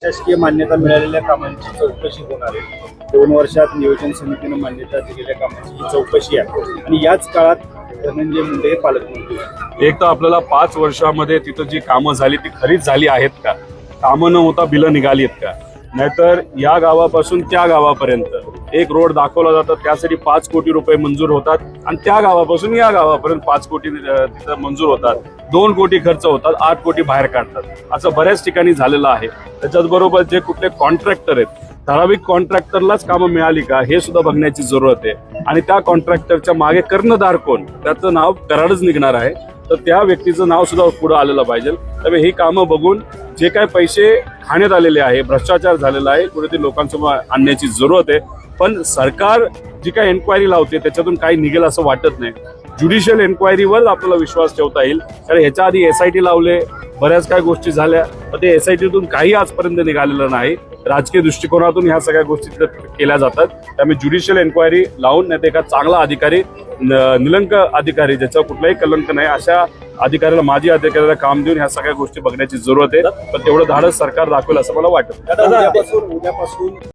शासकीय मान्यता मिळालेल्या कामांची चौकशी होणार आहे। 2 वर्षात नियोजन समितीने मान्यता दिलेल्या कामांची ही चौकशी आहे आणि याच काळात धनंजय मुंडे हे पालकमंत्री। एक तर आपल्याला 5 वर्षामध्ये तिथं जी कामं झाली ती खरीच झाली आहेत का, कामं न होता बिलं निघाली आहेत का, नाहीतर या गावापासून त्या गावापर्यंत एक रोड दाखवला जातो त्यासाठी 5 कोटी रुपये मंजूर होतात आणि त्या गावापासून या गावापर्यंत 5 कोटी तिथं मंजूर होतात, 2 कोटी खर्च होतात, 8 कोटी बाहेर काढतात, असं बऱ्याच ठिकाणी झालेलं आहे। त्याच्याचबरोबर जे कुठले कॉन्ट्रॅक्टर आहेत, ठराविक कॉन्ट्रॅक्टरलाच कामं मिळाली का हे सुद्धा बघण्याची जरूरत आहे आणि त्या कॉन्ट्रॅक्टरच्या मागे कर्णधार कोण त्याचं नाव कराडच निघणार आहे, तर त्या व्यक्तीचं नाव सुद्धा पुढे आलेलं पाहिजे। त्यामुळे ही कामं बघून जे काय पैसे खाण्यात आलेले आहे, भ्रष्टाचार झालेला आहे, कुठेतरी लोकांसमोर आणण्याची जरूरत आहे। पण सरकार जी काय एन्क्वायरी लावते त्याच्यातून काही निघेल असं वाटत नाही। ज्युडिशियल एन्क्वायरीवर आपल्याला विश्वास ठेवता येईल, कारण ह्याच्या आधी SIT लावले, बऱ्याच काही गोष्टी झाल्या, पण ते SITतून काही आजपर्यंत निघालेलं नाही। राजकीय दृष्टिकोनातून ह्या सगळ्या गोष्टी केल्या जातात। त्यामुळे ज्युडिशियल एन्क्वायरी लावून नाही एका चांगला अधिकारी, निलंक अधिकारी ज्याचा कुठलाही कलंक नाही अशा अधिकाऱ्याला, माजी अधिकाऱ्याला काम देऊन ह्या सगळ्या गोष्टी बघण्याची जरूरत आहे। पण तेवढं धाडस सरकार दाखवेल असं मला वाटतं। उद्यापासून